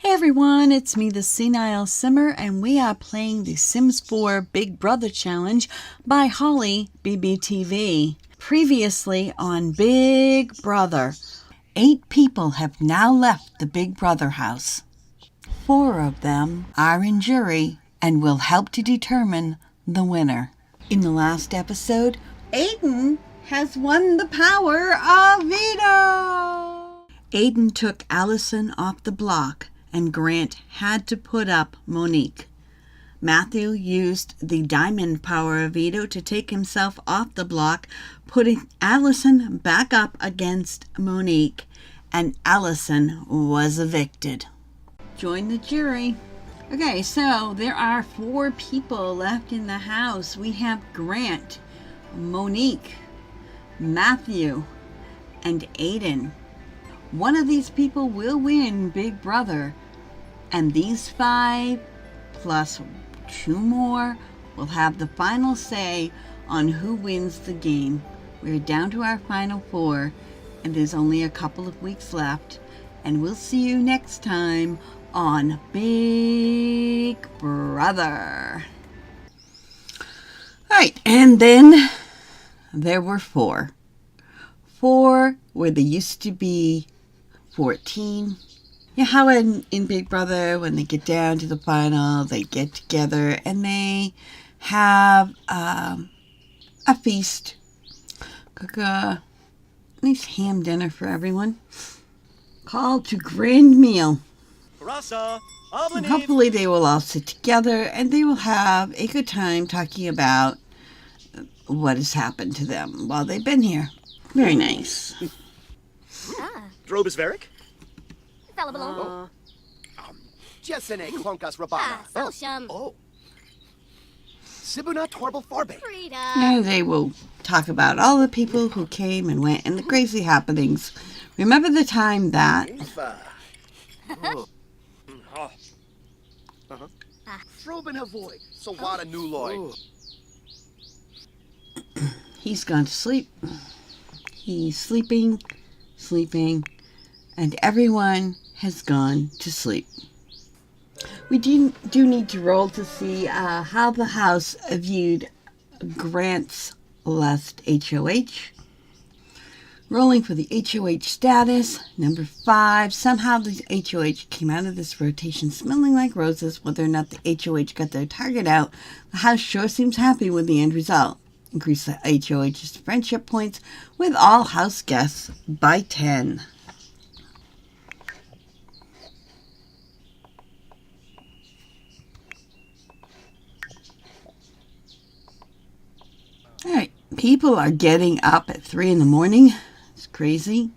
Hey everyone, it's me, the Senile Simmer, and we are playing the Sims 4 Big Brother Challenge by Hollie BBTV. Previously on Big Brother, 8 people have now left the Big Brother house. 4 of them are in jury and will help to determine the winner. In the last episode, Aiden has won the power of veto. Aiden took Allison off the block, and Grant had to put up Monique. Mathew used the diamond power of veto to take himself off the block, putting Allison back up against Monique, and Allison was evicted. Join the jury. Okay, so there are 4 people left in the house. We have Grant, Monique, Mathew, and Aiden. One of these people will win Big Brother, and these 5 plus 2 more will have the final say on who wins the game. We're down to our final 4, and there's only a couple of weeks left, and we'll see you next time on Big Brother. Alright, and then there were 4. 4 where there used to be 14. You know how in Big Brother, when they get down to the final, they get together and they have a feast. Cook a nice ham dinner for everyone. Called to grand meal. And hopefully they will all sit together and they will have a good time talking about what has happened to them while they've been here. Very nice. Drobisveric? Jessene Klonkas Rabana. Oh. Sibuna Torble Farbe. And they will talk about all the people who came and went and the crazy happenings. Remember the time that Froben Havoy. Sawada Nuloy. he's gone to sleep. He's sleeping, and everyone has gone to sleep. We do need to roll to see how the house viewed Grant's last HOH. Rolling for the HOH status, number 5. Somehow the HOH came out of this rotation smelling like roses. Whether or not the HOH got their target out, the house sure seems happy with the end result. Increase the HOH's friendship points with all house guests by 10. All right, people are getting up at 3 in the morning. It's crazy.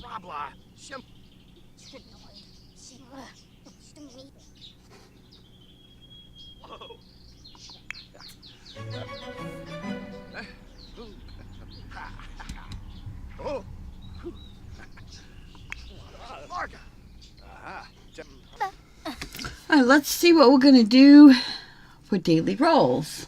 Rabla. Shem. Whoa. Oh. Larga. All right, let's see what we're going to do for daily rolls.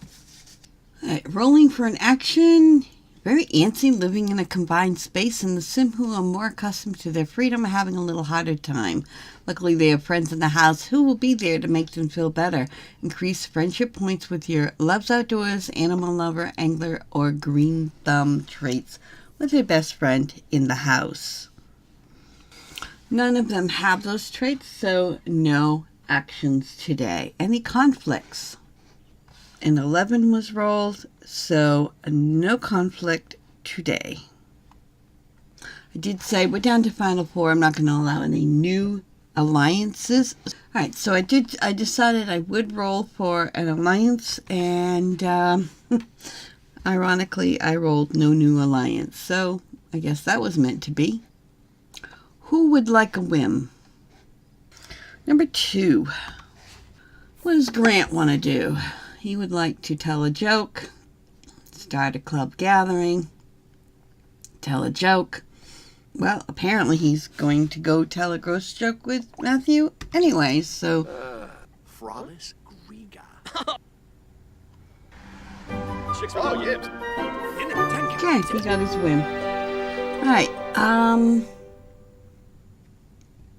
All right, rolling for an action. Very antsy, living in a confined space, and the Sim who are more accustomed to their freedom are having a little harder time. Luckily, they have friends in the house who will be there to make them feel better. Increase friendship points with your loves outdoors, animal lover, angler, or green thumb traits with your best friend in the house. None of them have those traits, so no actions today. Any conflicts? An 11 was rolled, so no conflict today. I did say we're down to final 4. I'm not going to allow any new alliances. All right, so I decided I would roll for an alliance, and ironically, I rolled no new alliance. So I guess that was meant to be. Who would like a whim? Number 2. What does Grant want to do? He would like to tell a joke, start a club gathering, tell a joke. Well, apparently he's going to go tell a gross joke with Mathew anyway, so... Frolic Griga. Okay, he got his win. Alright,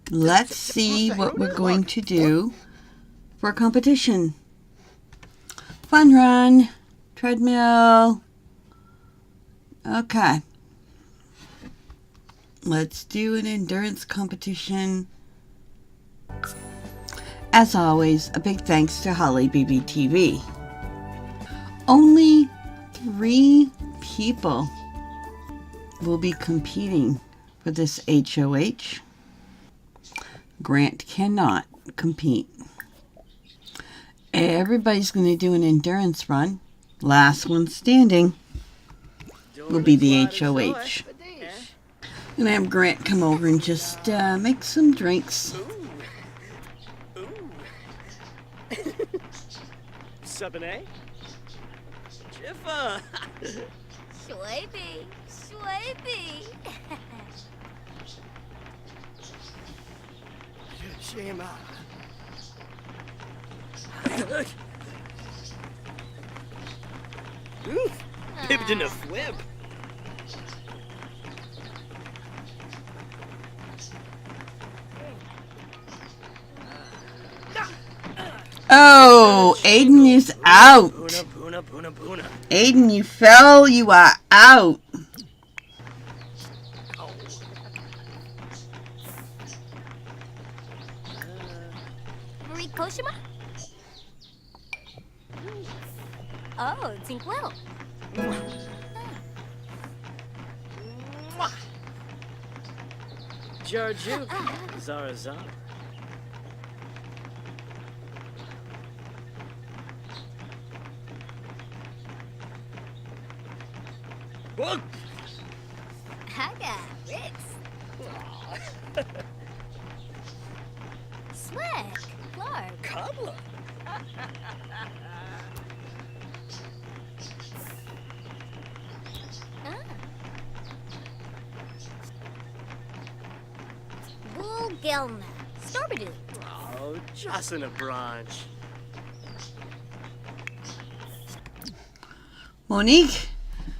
let's see what we're going to do for a competition. Fun run, treadmill. Okay. Let's do an endurance competition. As always, a big thanks to Hollie BBTV. Only 3 people will be competing for this HOH. Grant cannot compete. Everybody's going to do an endurance run. Last one standing will be the HOH. I'm going to have Grant come over and just make some drinks. Sabine? Jiffa! Schwabby, Schwabby. Shame out. Oof! Pipped in a flip. Oh, Aiden is out. Puna, puna, puna, puna. Aiden, you fell. You are out. Rikoshima? Oh, Tinkwell. Jarjuk. Zara Zara. Whoa! Haga, Rix. Swag, Clark. Cobbler. Bull Gelna. Storbadoo. Oh, just in a branch. Monique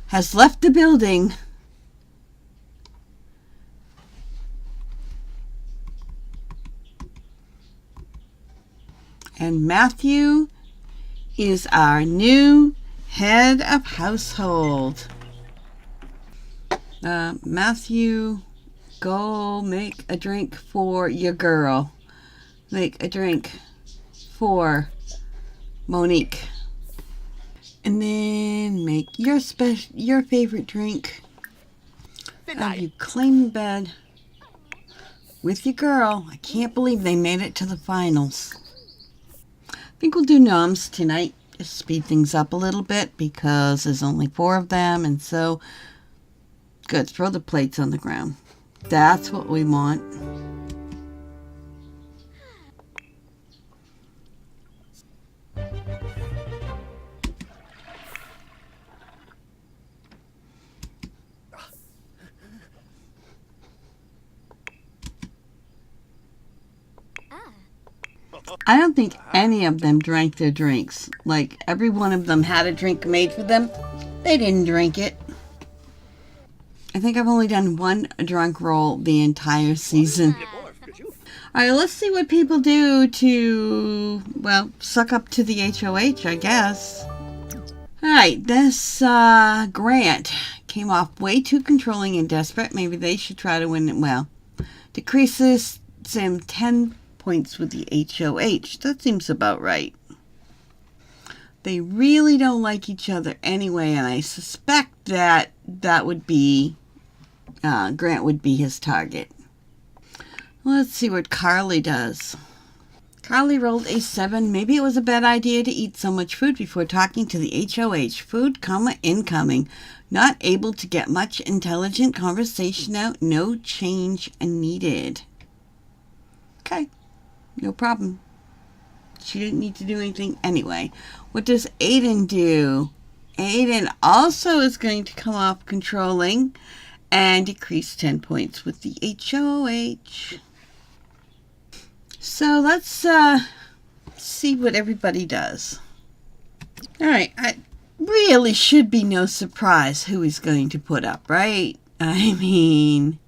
has left the building. And Mathew is our new head of household. Mathew, go make a drink for your girl. Make a drink for Monique. And then make your favorite drink. Have you clean the bed with your girl. I can't believe they made it to the finals. I think we'll do noms tonight. Just speed things up a little bit because there's only 4 of them, and so good. Throw the plates on the ground. That's what we want. I don't think any of them drank their drinks. Like, every one of them had a drink made for them. They didn't drink it. I think I've only done 1 drunk roll the entire season. Alright, let's see what people do to, well, suck up to the HOH, I guess. Alright, this Grant came off way too controlling and desperate. Maybe they should try to win it. Well, decreases Sim 10 points with the HOH. That seems about right. They really don't like each other anyway, and I suspect that would be Grant would be his target. Let's see what Carly does. Carly rolled a 7. Maybe it was a bad idea to eat so much food before talking to the HOH. Food, incoming. Not able to get much intelligent conversation out. No change needed. Okay. No problem. She didn't need to do anything anyway. What does Aiden do? Aiden also is going to come off controlling and decrease 10 points with the HOH. So let's see what everybody does. Alright, it really should be no surprise who he's going to put up, right? I mean,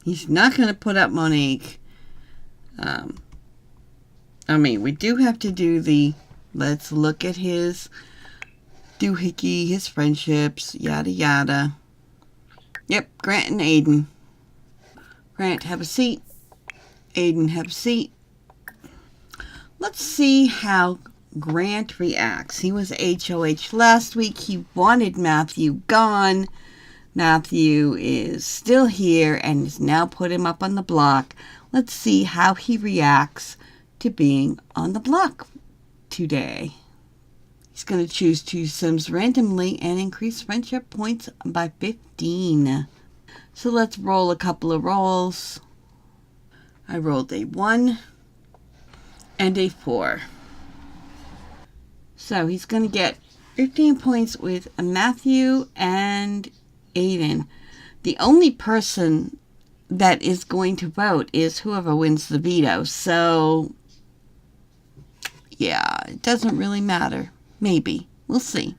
he's not going to put up Monique. We do have to do the let's look at his doohickey, his friendships, yada yada. Yep, Grant and Aiden. Grant, have a seat. Aiden, have a seat. Let's see how Grant reacts. He was HOH last week. He wanted Mathew gone. Mathew is still here and has now put him up on the block. Let's see how he reacts to being on the block today. He's going to choose 2 Sims randomly and increase friendship points by 15. So let's roll a couple of rolls. I rolled a 1 and a 4. So he's going to get 15 points with Mathew and Aiden. The only person that is going to vote is whoever wins the veto. So, yeah, it doesn't really matter. Maybe. We'll see.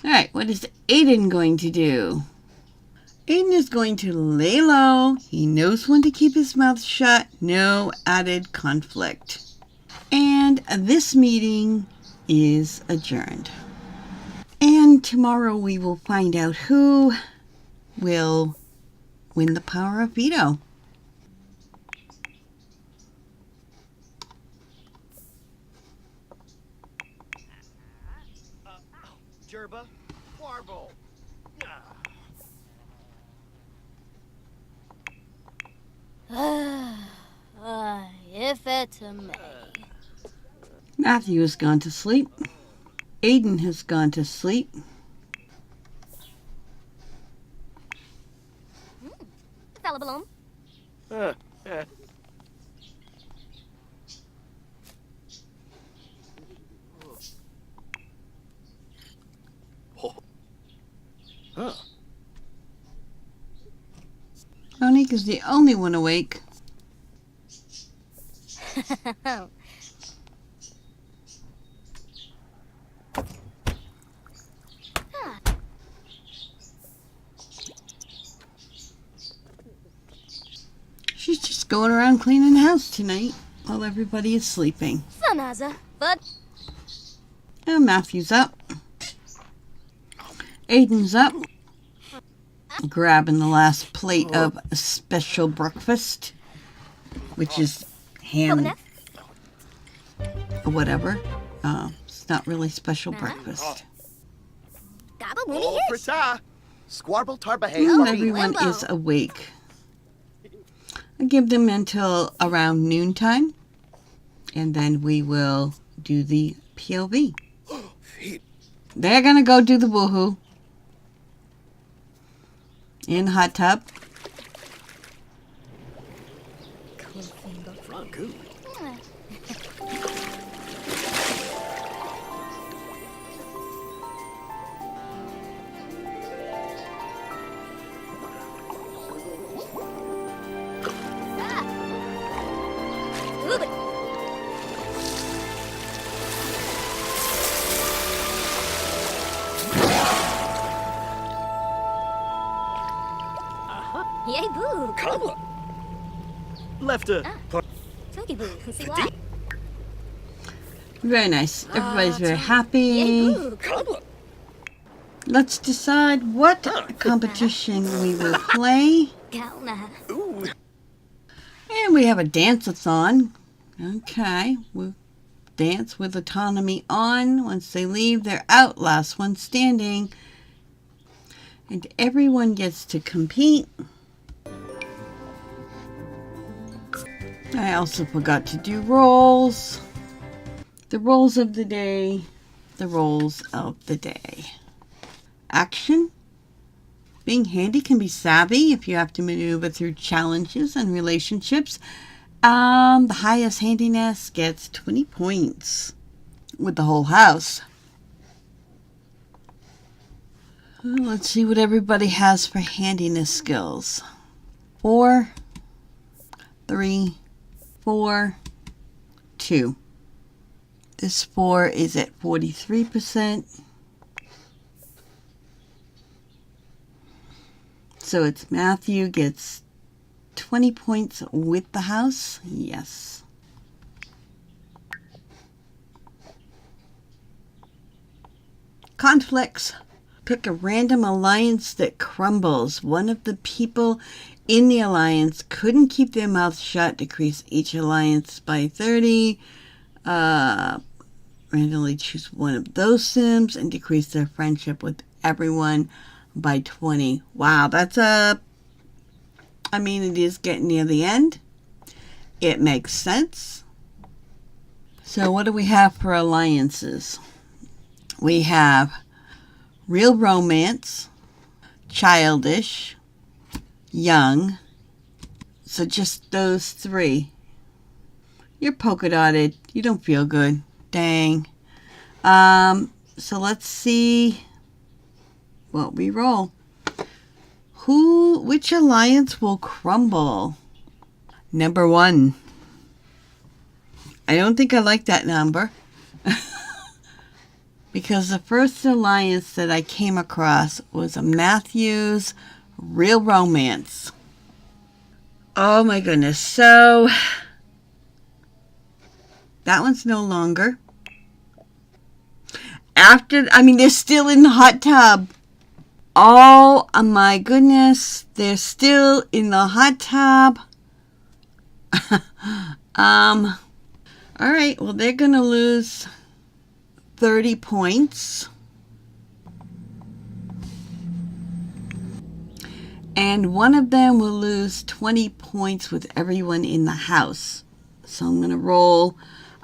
Alright, what is Aiden going to do? Aiden is going to lay low. He knows when to keep his mouth shut. No added conflict. And this meeting is adjourned. And tomorrow we will find out who will win the power of veto. Gerba, Warble. If it's a me. Mathew has gone to sleep. Aiden has gone to sleep. Fella balloon. Huh. Monique is the only one awake. She's just going around cleaning the house tonight while everybody is sleeping. Sanaza, but And Mathew's up. Aiden's up. Grabbing the last plate of special breakfast, which is ham or whatever. It's not really special breakfast. Gaba Oh, Mooney Prita. Squarble Tarbahay. And everyone is awake. I give them until around noontime, and then we will do the POV. They're gonna go do the woohoo in hot tub. Francoon. Yay boo. Kabla. Left a Toki boo. See what? Very nice. Everybody's very Yay happy. boo. Kabla. Let's decide what competition we will play. Galna. Ooh. And we have a dance-a-thon. Okay. We'll dance with autonomy on. Once they leave, they're out. Last one standing. And everyone gets to compete. I also forgot to do rolls. The rolls of the day. The rolls of the day. Action. Being handy can be savvy if you have to maneuver through challenges and relationships The highest handiness gets 20 points with the whole house. Let's see what everybody has for handiness skills. 4, 3, 4, 2. This 4 is at 43%. So it's Mathew gets 20 points with the house. Yes. Conflicts. Pick a random alliance that crumbles. One of the people in the alliance couldn't keep their mouth shut. Decrease each alliance by 30. Randomly choose one of those Sims and decrease their friendship with everyone by 20. Wow, that's it is getting near the end. It makes sense. So what do we have for alliances? We have real romance, childish, young. So just those 3. You're polka dotted. You don't feel good. Dang. So let's see what we roll. Which alliance will crumble? Number 1. I don't think I like that number. Because the first alliance that I came across was a Mathew's Real Romance. Oh my goodness. So that one's no longer. They're still in the hot tub. Oh my goodness. They're still in the hot tub. All right. Well, they're going to lose 30 points. And one of them will lose 20 points with everyone in the house. So I'm going to roll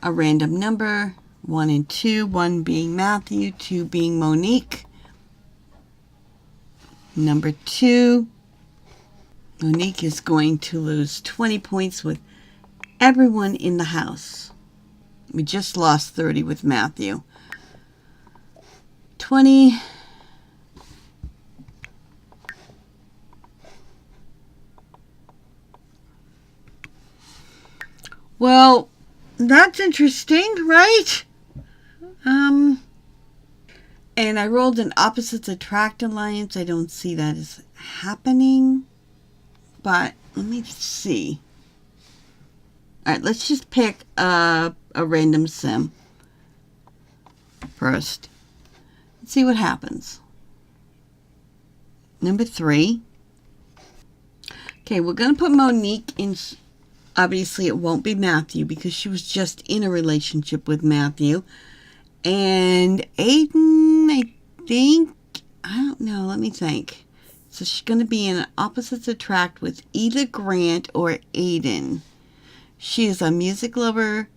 a random number. 1 and 2. 1 being Mathew, 2 being Monique. Number 2. Monique is going to lose 20 points with everyone in the house. We just lost 30 with Mathew. 20. Well, that's interesting, right? And I rolled an opposites attract alliance. I don't see that as happening. But let me see. All right, let's just pick a random sim first. Let's see what happens. Number 3. Okay, we're going to put Monique in. Obviously, it won't be Mathew because she was just in a relationship with Mathew. And Aiden, I don't know, let me think. So she's going to be in opposites attract with either Grant or Aiden. She is a music lover,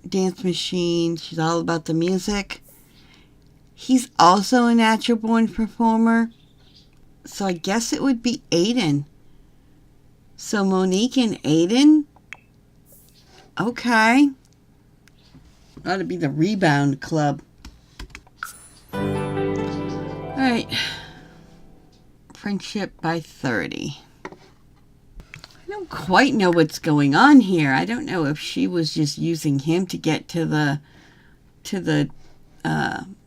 dance machine. She's all about the music. He's also a natural born performer. So I guess it would be Aiden. So Monique and Aiden. Okay. Ought to be the rebound club. Alright. Friendship by 30. I don't quite know what's going on here. I don't know if she was just using him to get to the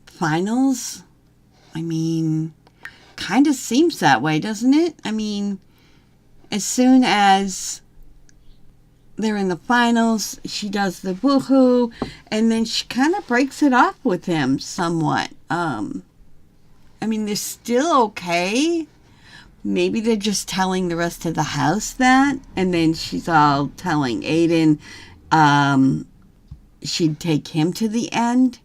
finals. Kind of seems that way, doesn't it? As soon as they're in the finals, she does the woohoo, and then she kind of breaks it off with him somewhat. They're still okay. Maybe they're just telling the rest of the house that, and then she's all telling Aiden she'd take him to the end.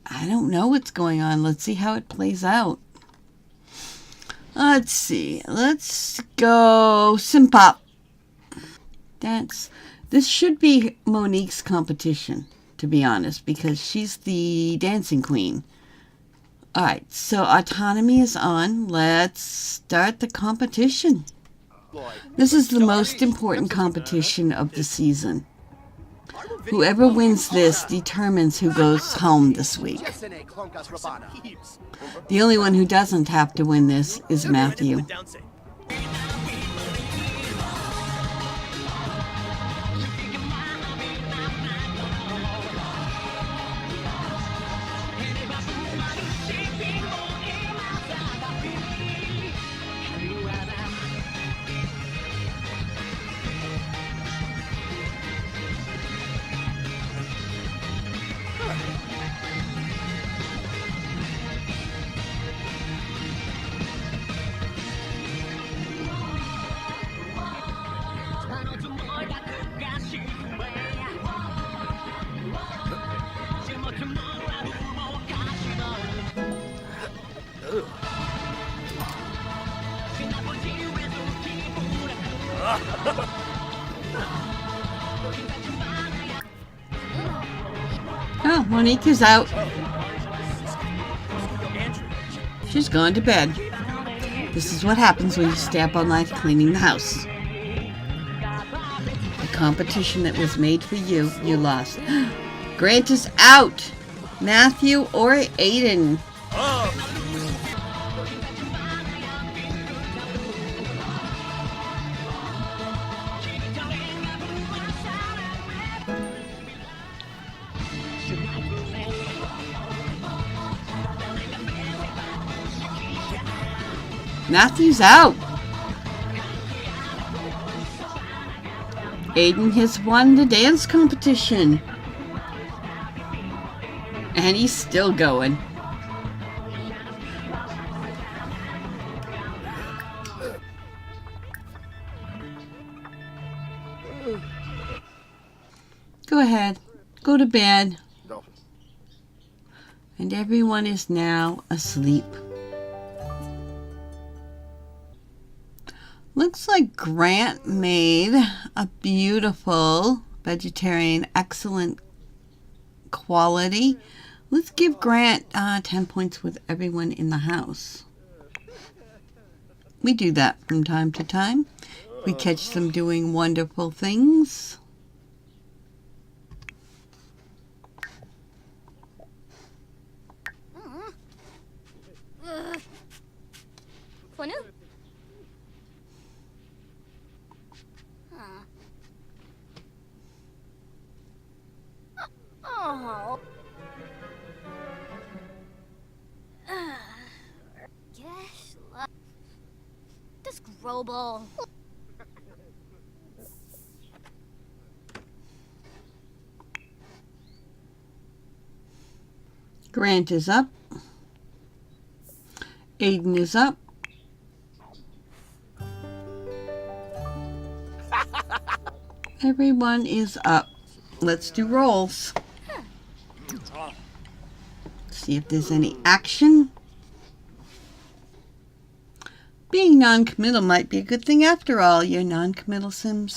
I don't know what's going on. Let's see how it plays out. Let's see. Let's go Simpop. This should be Monique's competition, to be honest, because she's the dancing queen. Alright, so autonomy is on. Let's start the competition. This is the most important competition of the season. Whoever wins this determines who goes home this week. The only one who doesn't have to win this is Mathew. Oh, Monique is out. She's gone to bed. This is what happens when you stay up all night cleaning the house. The competition that was made for you, you lost. Grant is out. Mathew or Aiden. Mathew's out. Aiden has won the dance competition. And he's still going. Go ahead. Go to bed. And everyone is now asleep. Looks like Grant made a beautiful vegetarian, excellent quality. Let's give Grant 10 points with everyone in the house. We do that from time to time. We catch them doing wonderful things. Kwanu? Oh. Gosh, this Grobel. Grant is up. Aiden is up. Everyone is up. Let's do rolls. See if there's any action. Being non-committal might be a good thing after all. Your non-committal sim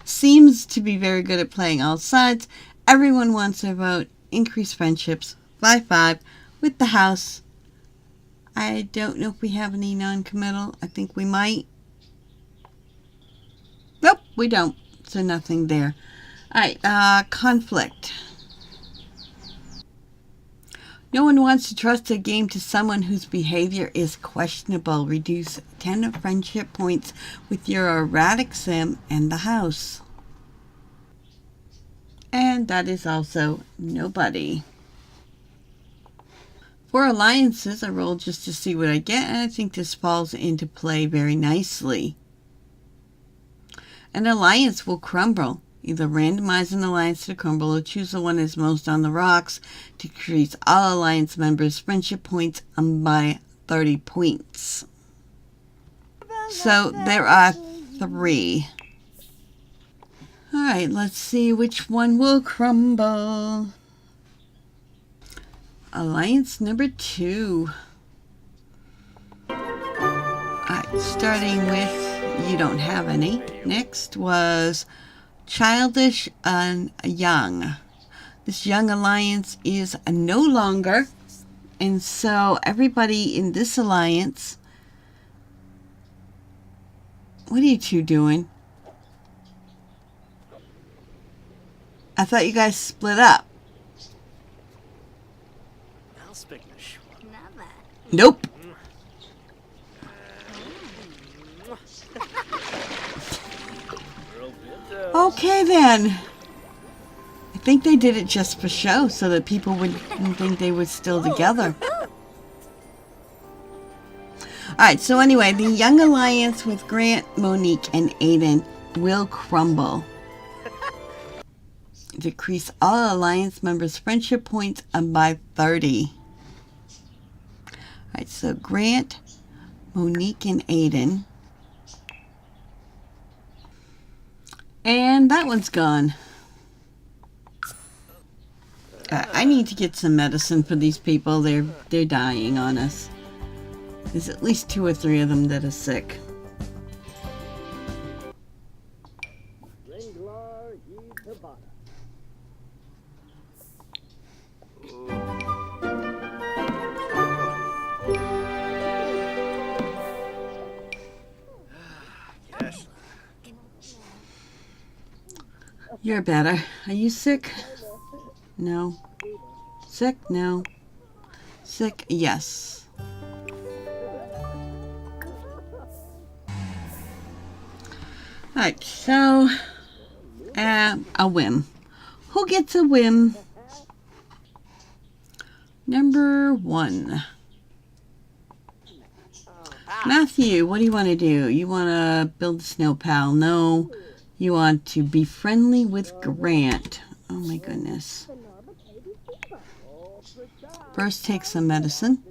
seems to be very good at playing all sides. Everyone wants their vote. Increase friendships. 5-5 with the house. I don't know if we have any non-committal. I think we might. Nope, we don't. So nothing there. Alright, conflict. No one wants to trust a game to someone whose behavior is questionable. Reduce 10 friendship points with your erratic sim and the house. And that is also nobody. For alliances, I roll just to see what I get, and I think this falls into play very nicely. An alliance will crumble. Either randomize an alliance to crumble or choose the one that's most on the rocks to increase all alliance members' friendship points by 30 points. So there are 3. Alright, let's see which one will crumble. Alliance number 2. Alright, starting with you don't have any. Next was childish and young. This young alliance is no longer, and so everybody in this alliance What are you two doing? I thought you guys split up. Not bad. Nope. Okay then. I think they did it just for show so that people wouldn't think they were still together. Alright, so anyway, the young alliance with Grant, Monique, and Aiden will crumble. Decrease all alliance members' friendship points by 30. Alright, so Grant, Monique, and Aiden. And that one's gone. I need to get some medicine for these people. They're dying on us. There's at least 2 or 3 of them that are sick. You're better. Are you sick? No. Sick? No. Sick? Yes. Alright, so a whim. Who gets a whim? Number 1. Mathew, what do you want to do? You want to build a snow pal? No. You want to be friendly with Grant. Oh my goodness. First, take some medicine.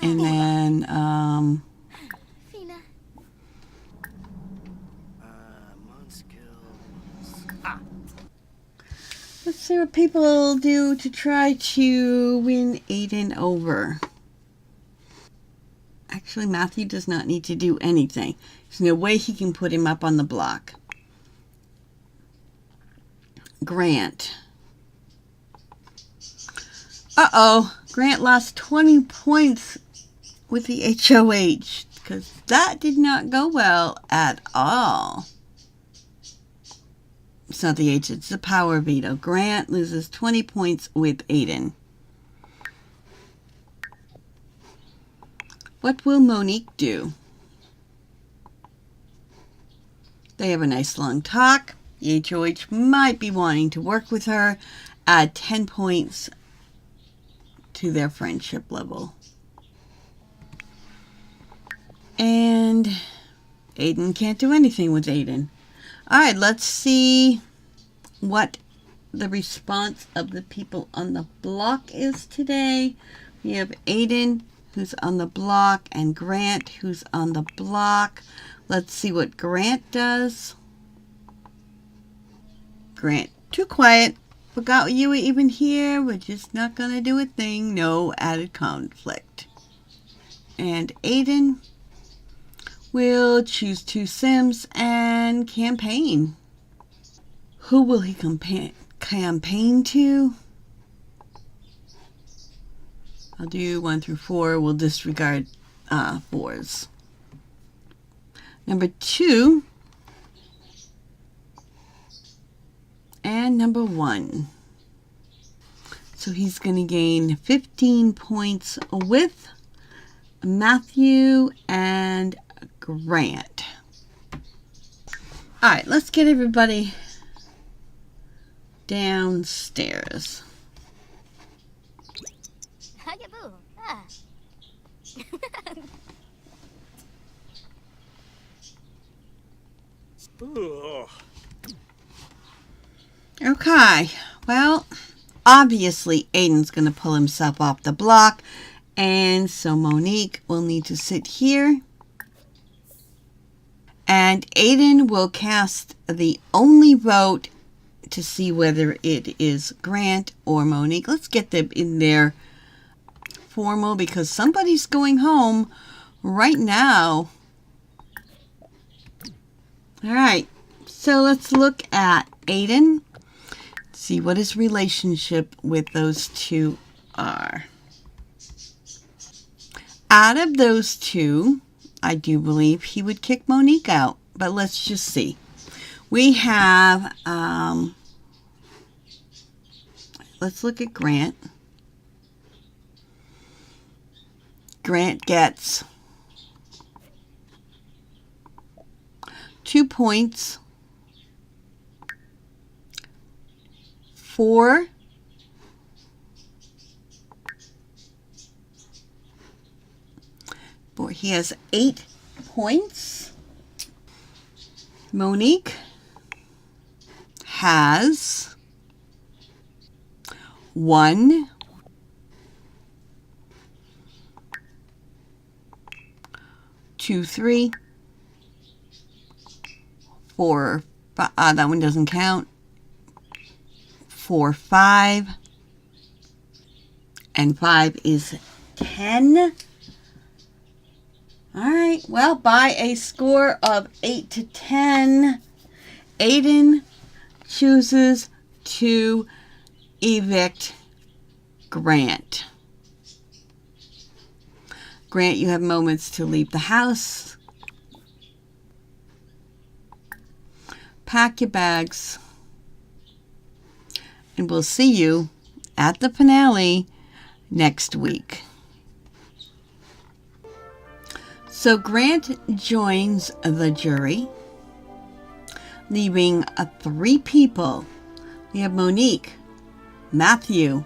And then, Fina. let's see what people do to try to win Aiden over. Actually, Mathew does not need to do anything. There's no way he can put him up on the block. Grant. Uh-oh. Grant lost 20 points with the HOH because that did not go well at all. It's not the H, it's the power veto. Grant loses 20 points with Aiden. What will Monique do? They have a nice long talk. The HOH might be wanting to work with her. Add 10 points to their friendship level. And Aiden can't do anything with Aiden. Alright, let's see what the response of the people on the block is today. We have Aiden, who's on the block, and Grant, who's on the block. Let's see what Grant does. Grant, too quiet. Forgot you were even here. We're just not going to do a thing. No added conflict. And Aiden will choose 2 Sims and campaign. Who will he campaign to? I'll do 1 through 4. We'll disregard 4s. Number 2 and number 1. So he's going to gain 15 points with Mathew and Grant. All right, let's get everybody downstairs. Hugaboo. Ah. Okay, well, obviously Aiden's going to pull himself off the block, and so Monique will need to sit here. And Aiden will cast the only vote to see whether it is Grant or Monique. Let's get them in there formal because somebody's going home right now. All right, so let's look at Aiden. See what his relationship with those 2 are. out of those two, I do believe he would kick Monique out. But let's just see. We have, let's look at Grant. Grant gets 2 points, 4 he has 8 points. Monique has 1, 2, 3, 4, that one doesn't count. 4, 5, and 5 is 10. All right, well, by a score of 8 to 10, Aiden chooses to evict Grant. Grant, you have moments to leave the house. Pack your bags. And we'll see you at the finale next week. So Grant joins the jury, leaving 3 people. We have Monique, Mathew,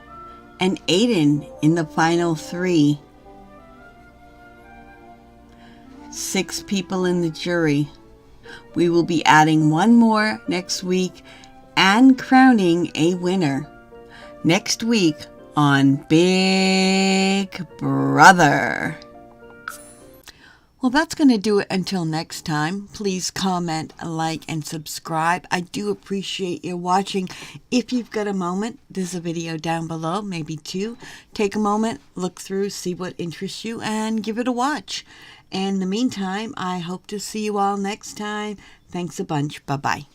and Aiden in the final 3. 6 people in the jury. We will be adding 1 more next week and crowning a winner next week on Big Brother. Well, that's going to do it until next time. Please comment, like, and subscribe. I do appreciate you watching. If you've got a moment, there's a video down below, maybe 2. Take a moment, look through, see what interests you, and give it a watch. And in the meantime, I hope to see you all next time. Thanks a bunch. Bye-bye.